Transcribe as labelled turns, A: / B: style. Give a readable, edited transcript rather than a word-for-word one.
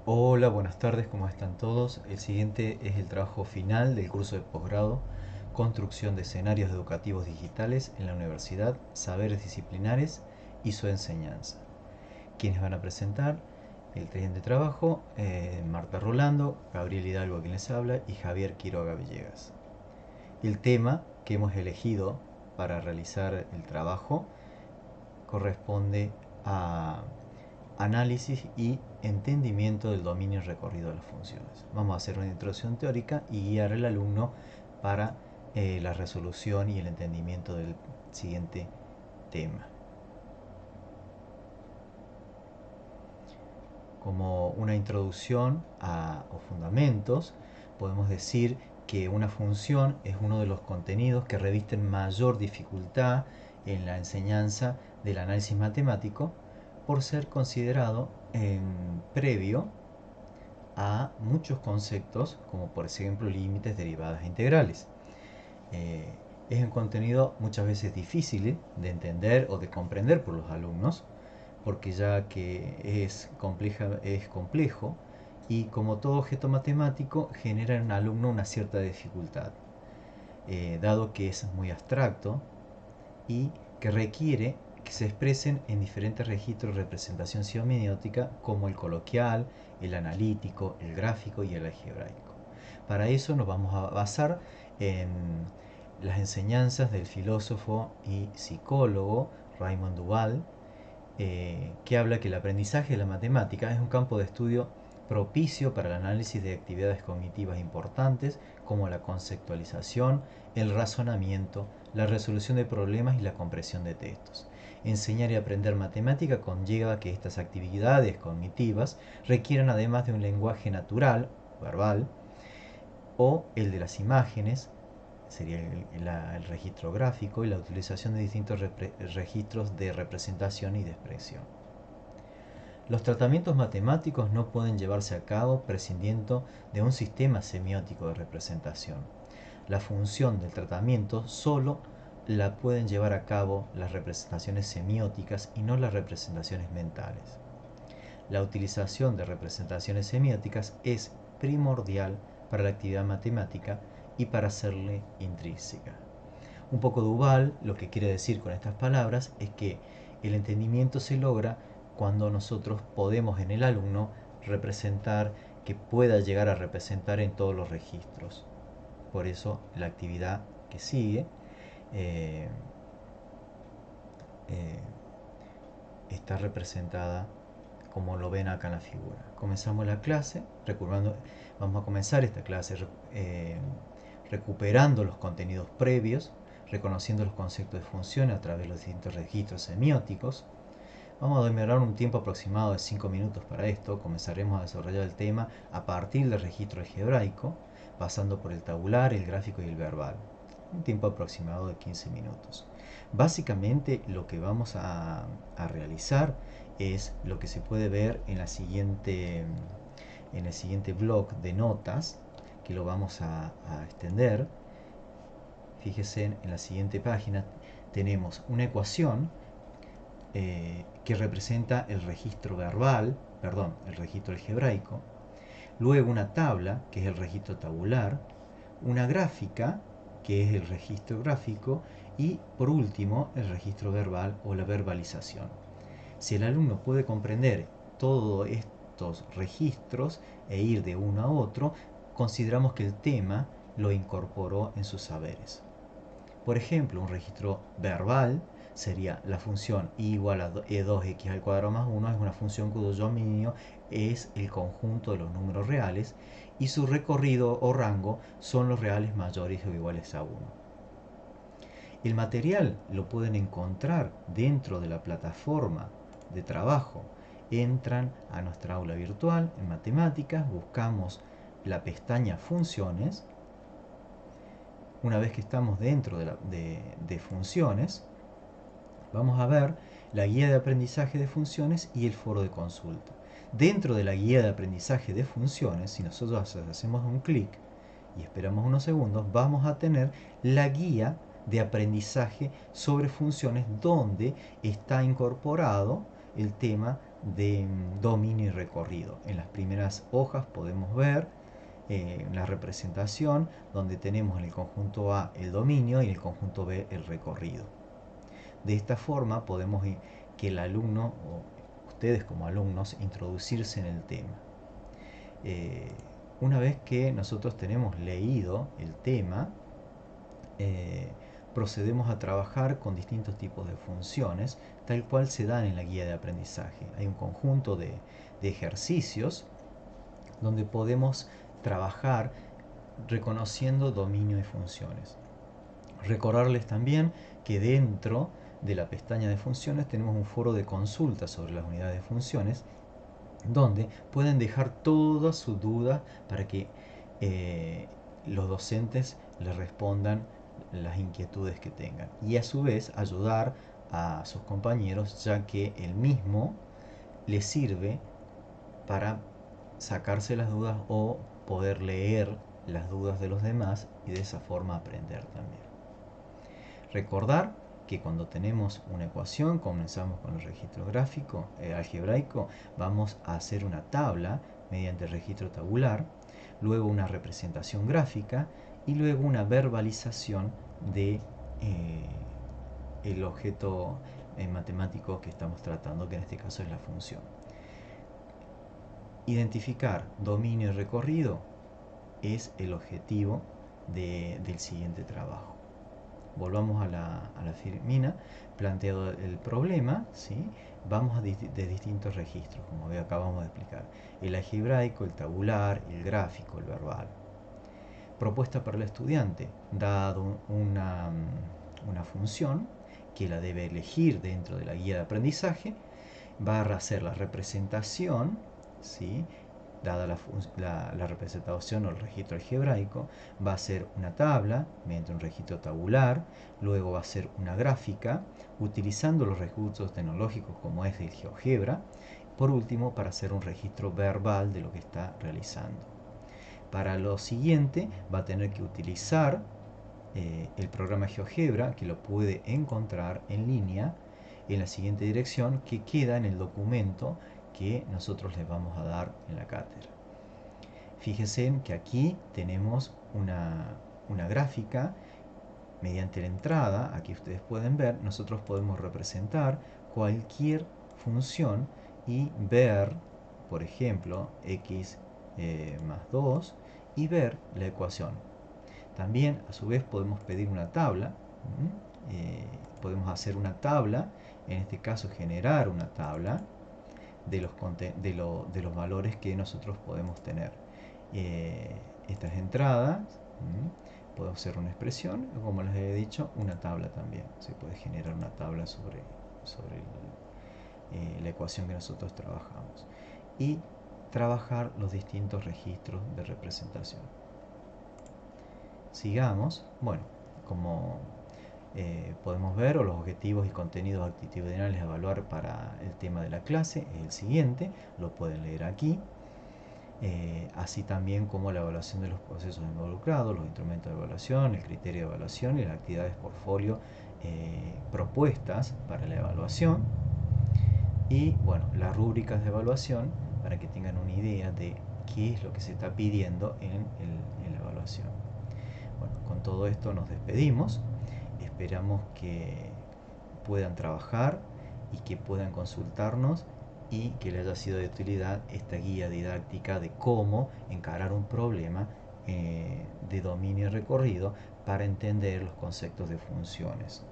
A: Hola, buenas tardes, ¿cómo están todos? El siguiente es el trabajo final del curso de posgrado Construcción de escenarios educativos digitales en la universidad, saberes disciplinares y su enseñanza. Quienes van a presentar el siguiente trabajo, Marta Rolando, Gabriel Hidalgo quien les habla y Javier Quiroga Villegas. El tema que hemos elegido para realizar el trabajo corresponde a análisis y entendimiento del dominio recorrido de las funciones. Vamos a hacer una introducción teórica y guiar al alumno para la resolución y el entendimiento del siguiente tema. Como una introducción o fundamentos, podemos decir que una función es uno de los contenidos que revisten mayor dificultad en la enseñanza del análisis matemático por ser considerado previo a muchos conceptos, como por ejemplo límites, derivadas e integrales. Eh, es un contenido muchas veces difícil de entender o de comprender por los alumnos, porque ya que es complejo y como todo objeto matemático genera en un alumno una cierta dificultad, dado que es muy abstracto y que requiere que se expresen en diferentes registros de representación semiótica como el coloquial, el analítico, el gráfico y el algebraico. Para eso nos vamos a basar en las enseñanzas del filósofo y psicólogo Raymond Duval, que habla que el aprendizaje de la matemática es un campo de estudio propicio para el análisis de actividades cognitivas importantes como la conceptualización, el razonamiento, la resolución de problemas y la comprensión de textos. Enseñar y aprender matemática conlleva que estas actividades cognitivas requieran además de un lenguaje natural, verbal, o el de las imágenes, sería el registro gráfico y la utilización de distintos registros de representación y de expresión. Los tratamientos matemáticos no pueden llevarse a cabo prescindiendo de un sistema semiótico de representación. La función del tratamiento solo la pueden llevar a cabo las representaciones semióticas y no las representaciones mentales. La utilización de representaciones semióticas es primordial para la actividad matemática y para hacerle intrínseca. Un poco Duval lo que quiere decir con estas palabras es que el entendimiento se logra cuando nosotros podemos en el alumno representar, que pueda llegar a representar en todos los registros. Por eso la actividad que sigue eh, eh, está representada como lo ven acá en la figura. Comenzamos la clase, vamos a comenzar esta clase eh, recuperando los contenidos previos, reconociendo los conceptos de funciones a través de los distintos registros semióticos. Vamos a demorar un tiempo aproximado de 5 minutos para esto. Comenzaremos a desarrollar el tema a partir del registro algebraico, pasando por el tabular, el gráfico y el verbal. Un tiempo aproximado de 15 minutos. Básicamente lo que vamos a realizar es lo que se puede ver en el siguiente blog de notas, que lo vamos a extender. Fíjese en la siguiente página tenemos una ecuación que representa el registro verbal, perdón, el registro algebraico, luego una tabla, que es el registro tabular, una gráfica, que es el registro gráfico, y por último el registro verbal o la verbalización. Si el alumno puede comprender todos estos registros e ir de uno a otro, consideramos que el tema lo incorporó en sus saberes. Por ejemplo, un registro verbal sería la función y igual a e2x al cuadrado más 1, es una función cuyo dominio es el conjunto de los números reales y su recorrido o rango son los reales mayores o iguales a 1. El material lo pueden encontrar dentro de la plataforma de trabajo. Entran a nuestra aula virtual en matemáticas, buscamos la pestaña funciones. Una vez que estamos dentro de funciones, vamos a ver la guía de aprendizaje de funciones y el foro de consulta. Dentro de la guía de aprendizaje de funciones, si nosotros hacemos un clic y esperamos unos segundos, vamos a tener la guía de aprendizaje sobre funciones donde está incorporado el tema de dominio y recorrido. En las primeras hojas podemos ver la representación donde tenemos en el conjunto A el dominio y en el conjunto B el recorrido. De esta forma podemos que el alumno o ustedes como alumnos introducirse en el tema. Una vez que nosotros tenemos leído el tema, procedemos a trabajar con distintos tipos de funciones, tal cual se dan en la guía de aprendizaje. Hay un conjunto de ejercicios donde podemos trabajar reconociendo dominio y funciones. Recordarles también que dentro de la pestaña de funciones tenemos un foro de consulta sobre las unidades de funciones, donde pueden dejar todas sus dudas para que los docentes les respondan las inquietudes que tengan, y a su vez ayudar a sus compañeros, ya que el mismo les sirve para sacarse las dudas o poder leer las dudas de los demás y de esa forma aprender también. Recordar que cuando tenemos una ecuación, comenzamos con el registro gráfico, algebraico, vamos a hacer una tabla mediante el registro tabular, luego una representación gráfica y luego una verbalización de el objeto matemático que estamos tratando, que en este caso es la función. Identificar dominio y recorrido es el objetivo del siguiente trabajo. Volvamos a la filmina. Planteado el problema, ¿sí? Vamos de distintos registros, como acabamos de explicar: el algebraico, el tabular, el gráfico, el verbal. Propuesta para el estudiante: dado una función que la debe elegir dentro de la guía de aprendizaje, va a hacer la representación, ¿sí? Dada la representación o el registro algebraico, va a ser una tabla mediante un registro tabular, luego va a ser una gráfica utilizando los recursos tecnológicos como es el GeoGebra, por último para hacer un registro verbal de lo que está realizando. Para lo siguiente va a tener que utilizar el programa GeoGebra, que lo puede encontrar en línea en la siguiente dirección, que queda en el documento que nosotros les vamos a dar en la cátedra. Fíjense que aquí tenemos una gráfica. Mediante la entrada, aquí ustedes pueden ver, nosotros podemos representar cualquier función y ver, por ejemplo, x más 2 y ver la ecuación. También, a su vez, podemos pedir una tabla. Podemos hacer una tabla, en este caso generar una tabla de los valores que nosotros podemos tener. Estas entradas, podemos hacer una expresión, o como les he dicho, una tabla también. Se puede generar una tabla sobre la ecuación que nosotros trabajamos. Y trabajar los distintos registros de representación. Sigamos. Bueno, como podemos ver, los objetivos y contenidos actitudinales a evaluar para el tema de la clase es el siguiente, lo pueden leer aquí. Así también como la evaluación de los procesos involucrados, los instrumentos de evaluación, el criterio de evaluación y las actividades portfolio propuestas para la evaluación. Y bueno, las rúbricas de evaluación para que tengan una idea de qué es lo que se está pidiendo en la evaluación. Bueno, con todo esto nos despedimos. Esperamos que puedan trabajar y que puedan consultarnos y que les haya sido de utilidad esta guía didáctica de cómo encarar un problema de dominio y recorrido para entender los conceptos de funciones.